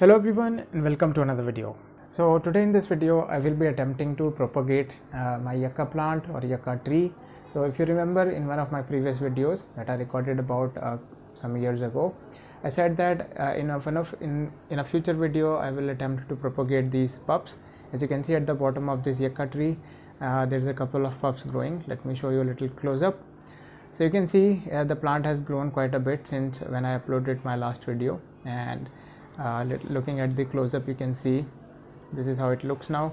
Hello everyone and welcome to another video. So today in this video I will be attempting to propagate my yucca plant or yucca tree. So if you remember in one of my previous videos that I recorded about some years ago, I said that in a future video I will attempt to propagate these pups. As you can see at the bottom of this yucca tree, there's a couple of pups growing. Let me show you a little close up. So you can see the plant has grown quite a bit since when I uploaded my last video, and looking at the close-up you can see this is how it looks now.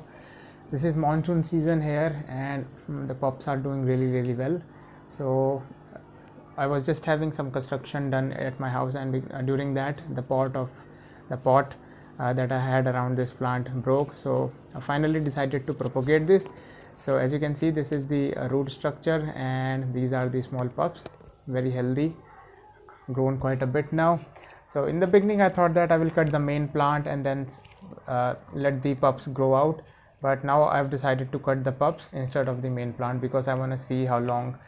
This is monsoon season here and the pups are doing really well. So I was just having some construction done at my house, and during that the pot that I had around this plant broke, so I finally decided to propagate this. So as you can see, this is the root structure and these are the small pups, very healthy, grown quite a bit now. So in the beginning I thought that I will cut the main plant and then let the pups grow out, but now I've decided to cut the pups instead of the main plant because I want to see how long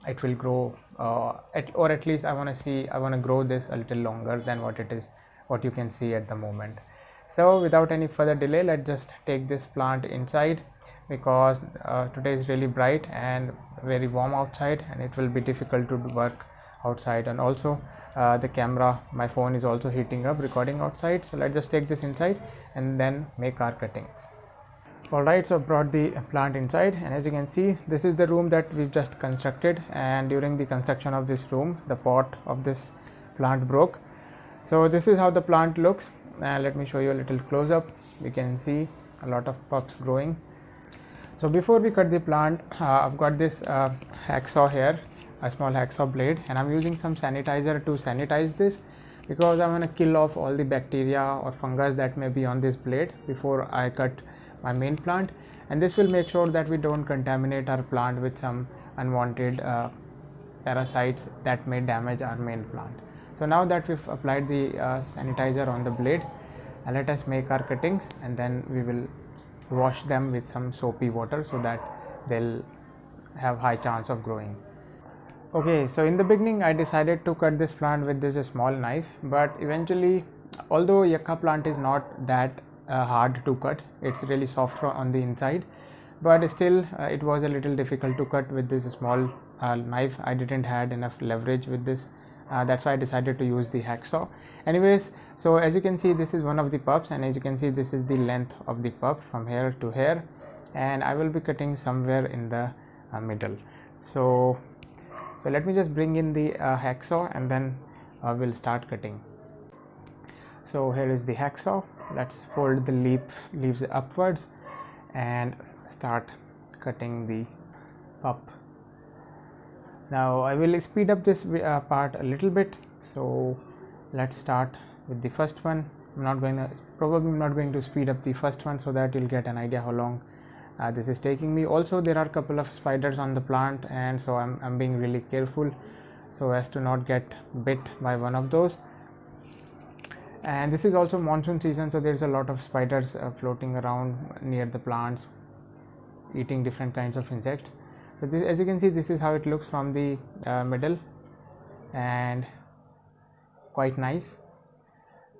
it will grow, or at least I want to grow this a little longer than what you can see at the moment. So without any further delay, let's just take this plant inside because today is really bright and very warm outside and it will be difficult to work outside, and also the camera, my phone is also heating up recording outside. So let's just take this inside and then make our cuttings. Alright, so I brought the plant inside, and as you can see, this is the room that we've just constructed, and during the construction of this room the pot of this plant broke. So this is how the plant looks. Let me show you a little close up. You can see a lot of pups growing. So before we cut the plant, I've got this hacksaw here, a small hacksaw blade, and I'm using some sanitizer to sanitize this because I want to kill off all the bacteria or fungus that may be on this blade before I cut my main plant, and this will make sure that we don't contaminate our plant with some unwanted parasites that may damage our main plant. So now that we've applied the sanitizer on the blade, let us make our cuttings and then we will wash them with some soapy water so that they'll have high chance of growing. Okay, so in the beginning I decided to cut this plant with this small knife, but eventually, although yucca plant is not that hard to cut, it's really soft on the inside, but still it was a little difficult to cut with this small knife. I didn't had enough leverage with this, that's why I decided to use the hacksaw. Anyways, so as you can see, this is one of the pups, and as you can see, this is the length of the pup from here to here, and I will be cutting somewhere in the middle. So let me just bring in the hacksaw and then we'll start cutting. So here is the hacksaw. Let's fold the leaves upwards and start cutting the pup. Now I will speed up this part a little bit. So let's start with the first one. Probably not going to speed up the first one so that you'll get an idea how long this is taking me. Also, there are a couple of spiders on the plant, and so I'm being really careful so as to not get bit by one of those. And this is also monsoon season, so there's a lot of spiders floating around near the plants, eating different kinds of insects. So this, as you can see, this is how it looks from the middle, and quite nice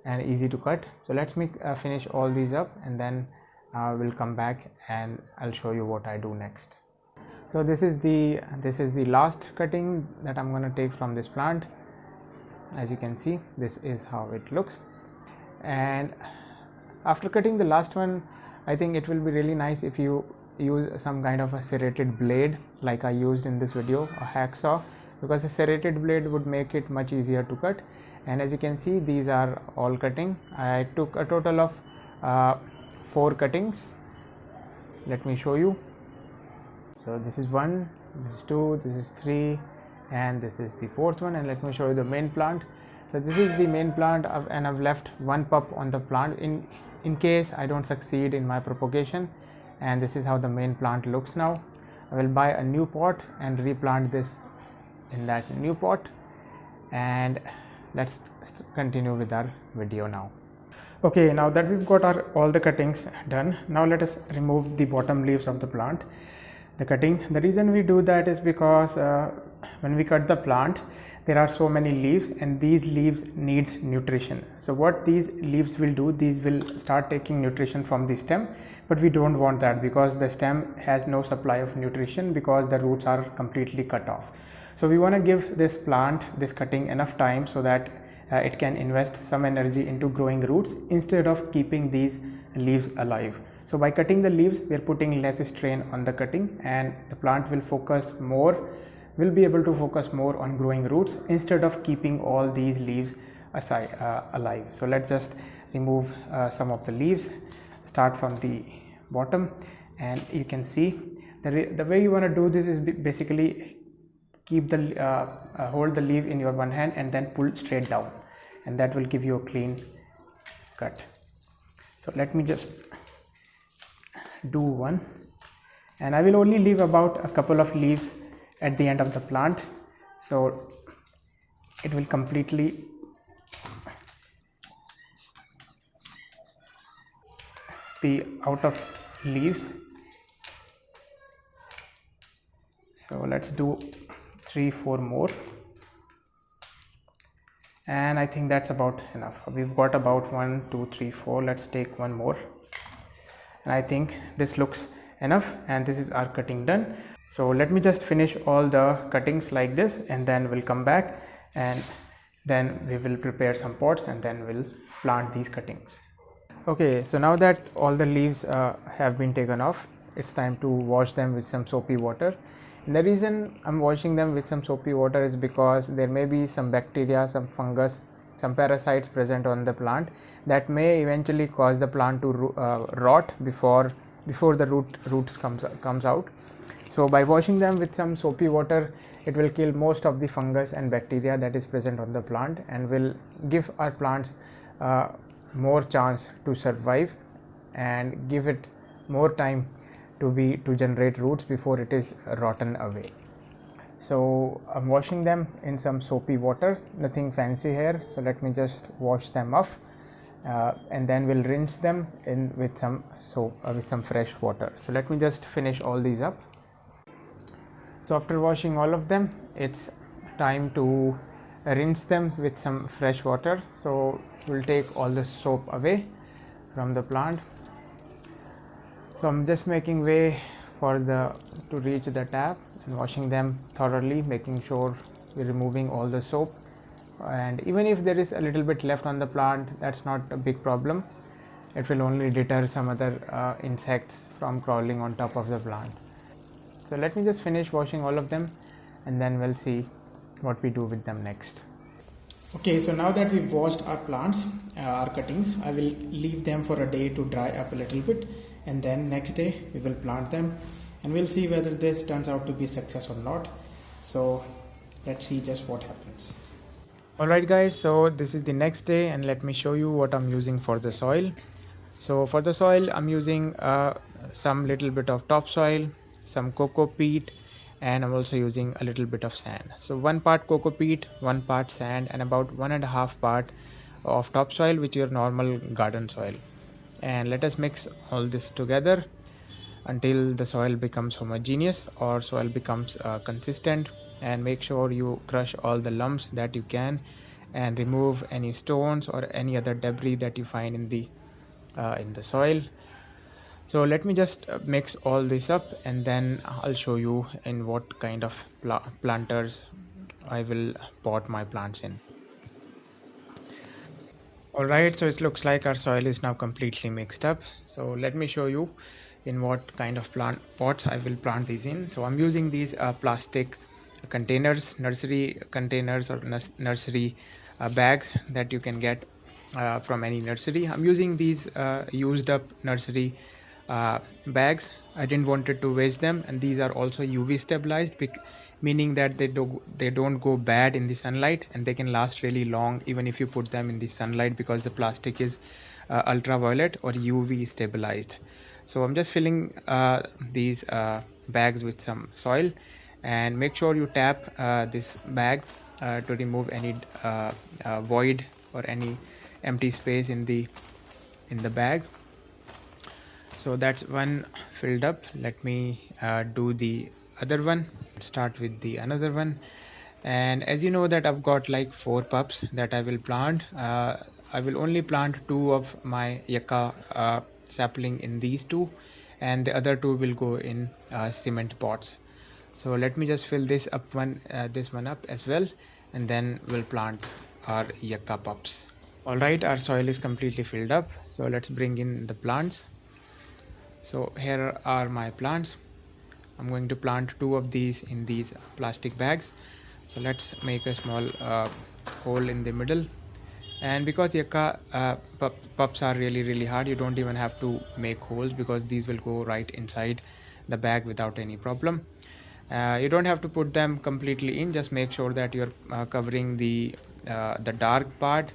and easy to cut. So let's finish all these up, and then we'll come back and I'll show you what I do next. So this is the last cutting that I'm going to take from this plant. As you can see, this is how it looks, and after cutting the last one, I think it will be really nice if you use some kind of a serrated blade like I used in this video, a hacksaw, because a serrated blade would make it much easier to cut. And as you can see, these are all cutting. I took a total of 4 cuttings. Let me show you. So this is 1, this is 2, this is 3, and this is the 4th one. And let me show you the main plant. So this is the main plant, and I've left one pup on the plant in case I don't succeed in my propagation. And this is how the main plant looks now. I will buy a new pot and replant this in that new pot, and let's continue with our video now. Okay, now that we've got all the cuttings done, now let us remove the bottom leaves of the plant. The reason we do that is because when we cut the plant, there are so many leaves, and these leaves needs nutrition. So what these leaves will do, these will start taking nutrition from the stem, but we don't want that because the stem has no supply of nutrition because the roots are completely cut off. So we want to give this plant, this cutting, enough time so that it can invest some energy into growing roots instead of keeping these leaves alive. So by cutting the leaves, we are putting less strain on the cutting, and the plant will be able to focus more on growing roots instead of keeping all these leaves alive. So let's just remove some of the leaves. Start from the bottom, and you can see the way you want to do this is basically keep the hold the leaf in your one hand and then pull straight down, and that will give you a clean cut. So let me just do one, and I will only leave about a couple of leaves at the end of the plant, so it will completely be out of leaves. So let's do 3-4 more, and I think that's about enough. We've got about 1 2 3 4. Let's take one more, and I think this looks enough, and this is our cutting done. So let me just finish all the cuttings like this, and then we'll come back, and then we will prepare some pots, and then we'll plant these cuttings. Okay, so now that all the leaves have been taken off, it's time to wash them with some soapy water. And the reason I'm washing them with some soapy water is because there may be some bacteria, some fungus, some parasites present on the plant that may eventually cause the plant to rot before the roots comes out. So by washing them with some soapy water, it will kill most of the fungus and bacteria that is present on the plant, and will give our plants more chance to survive and give it more time to generate roots before it is rotten away. So I'm washing them in some soapy water, nothing fancy here. So let me just wash them off, and then we'll rinse them in with some soap with some fresh water. So let me just finish all these up. So after washing all of them, it's time to rinse them with some fresh water. So we'll take all the soap away from the plant. So I'm just making way to reach the tap and washing them thoroughly, making sure we're removing all the soap. And even if there is a little bit left on the plant, that's not a big problem. It will only deter some other insects from crawling on top of the plant. So let me just finish washing all of them, and then we'll see what we do with them next. Okay, so now that we've washed our plants, our cuttings, I will leave them for a day to dry up a little bit, and then next day we will plant them, and we'll see whether this turns out to be a success or not. So let's see just what happens. Alright guys, so this is the next day, and let me show you what I'm using for the soil. So for the soil, I'm using some little bit of topsoil, some coco peat, and I'm also using a little bit of sand. So 1 part coco peat, 1 part sand, and about 1.5 part of topsoil, which is your normal garden soil. And let us mix all this together until the soil becomes homogeneous or soil becomes consistent, and make sure you crush all the lumps that you can and remove any stones or any other debris that you find in the soil. So let me just mix all this up, and then I'll show you in what kind of planters I will pot my plants in. Alright, so it looks like our soil is now completely mixed up. So let me show you in what kind of pots I will plant these in. So I'm using these plastic containers, nursery containers, or nursery bags that you can get from any nursery. I'm using these used up nursery bags. I didn't wanted to waste them, and these are also UV stabilized, meaning that they don't go bad in the sunlight, and they can last really long even if you put them in the sunlight, because the plastic is ultraviolet or UV stabilized. So I'm just filling these bags with some soil, and make sure you tap this bag to remove any void or any empty space in the bag. So that's one filled up. Let me do the other one. Start with the another one, And as you know that I've got like 4 pups that I will plant. I will only plant 2 of my yucca sapling in these 2, and the other 2 will go in cement pots. So let me just fill this one up as well, and then we'll plant our yucca pups. All right, our soil is completely filled up, so let's bring in the plants. So here are my plants. I'm going to plant 2 of these in these plastic bags. So let's make a small hole in the middle. And because yucca pups are really hard, you don't even have to make holes, because these will go right inside the bag without any problem. You don't have to put them completely in, just make sure that you're covering the dark part,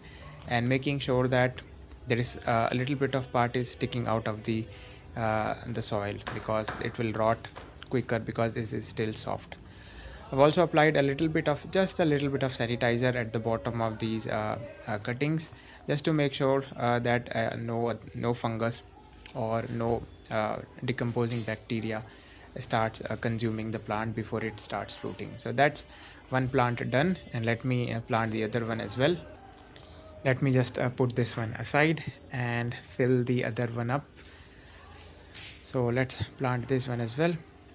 and making sure that there is a little bit of part is sticking out of the soil, because it will rot quicker because this is still soft. I've also applied just a little bit of sanitizer at the bottom of these cuttings, just to make sure that no fungus or no decomposing bacteria starts consuming the plant before it starts fruiting. So that's one plant done, and let me plant the other one as well. Let me just put this one aside and fill the other one up. So let's plant this one as well.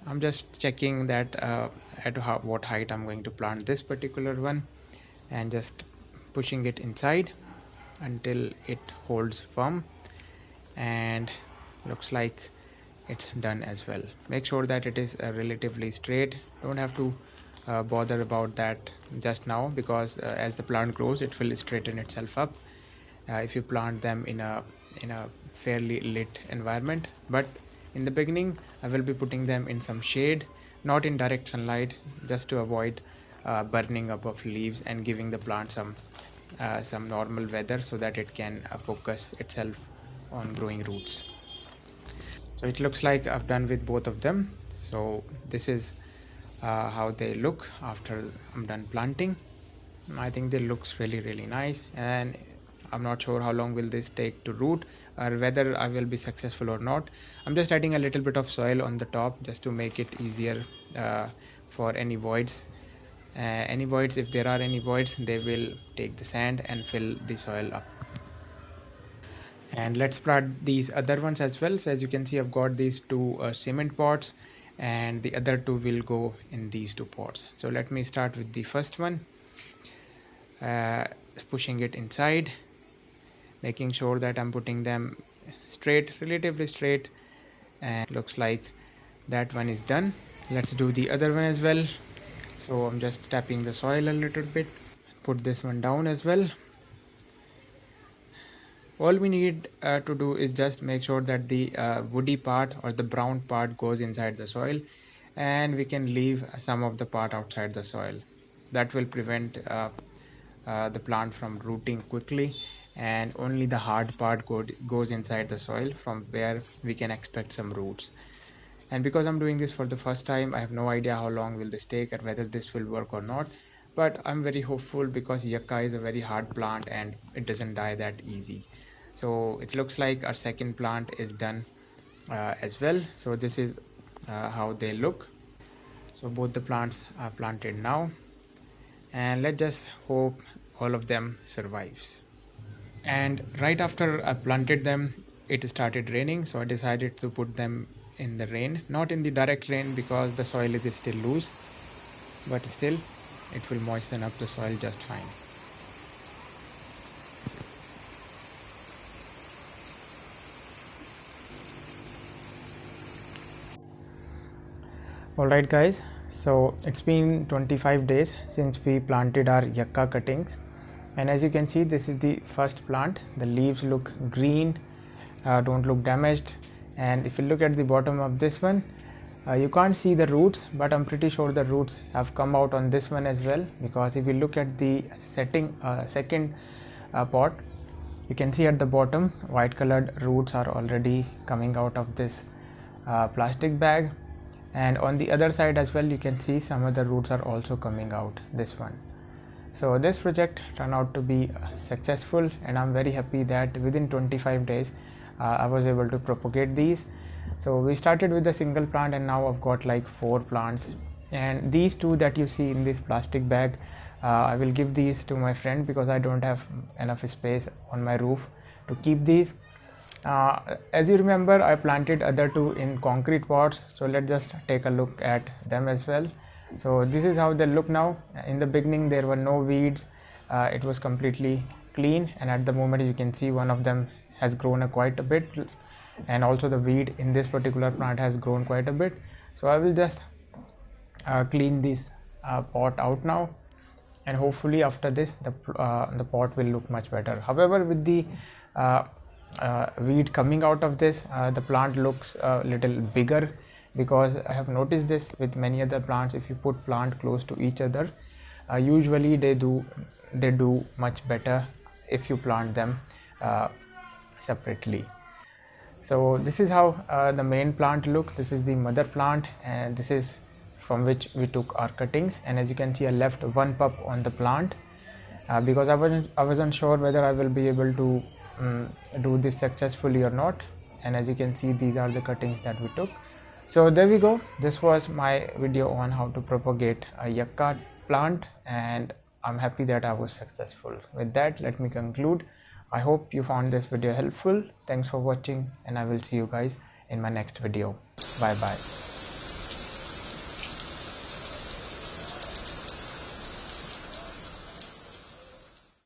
I'm just checking that what height I'm going to plant this particular one, and just pushing it inside until it holds firm, and looks like it's done as well. Make sure that it is relatively straight. Don't have to bother about that just now, because as the plant grows it will straighten itself up if you plant them in a fairly lit environment. But in the beginning I will be putting them in some shade, not in direct sunlight, just to avoid burning up of leaves, and giving the plant some normal weather, so that it can focus itself on growing roots. So it looks like I've done with both of them. So this is how they look after I'm done planting. I think they looks really nice, and I'm not sure how long will this take to root, or whether I will be successful or not. I'm just adding a little bit of soil on the top, just to make it easier for any voids. If there are any voids, they will take the sand and fill the soil up. And let's plant these other ones as well. So as you can see, I've got these 2 cement pots, and the other 2 will go in these 2 pots. So let me start with the first one, pushing it inside, making sure that I'm putting them straight, relatively straight, and looks like that one is done. Let's do the other one as well. So I'm just tapping the soil a little bit, put this one down as well. All we need to do is just make sure that the woody part or the brown part goes inside the soil, and we can leave some of the part outside the soil. That will prevent the plant from rooting quickly, and only the hard part goes inside the soil, from where we can expect some roots. And because I'm doing this for the first time, I have no idea how long will this take, or whether this will work or not. But I'm very hopeful, because yucca is a very hard plant and it doesn't die that easy. So it looks like our second plant is done as well. So this is how they look. So both the plants are planted now, and let's just hope all of them survives. And right after I planted them, it started raining, so I decided to put them in the rain, not in the direct rain, because the soil is still loose, but still it will moisten up the soil just fine. Alright guys, so it's been 25 days since we planted our yucca cuttings, and as you can see, this is the first plant. The leaves look green, don't look damaged, and if you look at the bottom of this one, you can't see the roots, but I'm pretty sure the roots have come out on this one as well, because if you look at the second pot, you can see at the bottom white colored roots are already coming out of this plastic bag, and on the other side as well you can see some of the roots are also coming out this one. So this project turned out to be successful, and I'm very happy that within 25 days I was able to propagate these. So we started with a single plant, and now I've got like 4 plants And these two that you see in this plastic bag, I will give these to my friend because I don't have enough space on my roof to keep these. As you remember, I planted other two in concrete pots, so let's just take a look at them as well. So this is how they look now. In the beginning there were no weeds, it was completely clean, and at the moment you can see one of them has grown quite a bit, and also the weed in this particular plant has grown quite a bit. So I will just clean this pot out now, and hopefully after this the pot will look much better. However, with the weed coming out of this, the plant looks a little bigger, because I have noticed this with many other plants. If you put plant close to each other, usually they do much better if you plant them separately. So this is how the main plant look. This is the mother plant, and this is from which we took our cuttings. And as you can see, I left one pup on the plant because I wasn't sure whether I will be able to do this successfully or not. And as you can see, these are the cuttings that we took. So there we go. This was my video on how to propagate a yucca plant, and I'm happy that I was successful. With that, let me conclude. I hope you found this video helpful. Thanks for watching, and I will see you guys in my next video. Bye bye.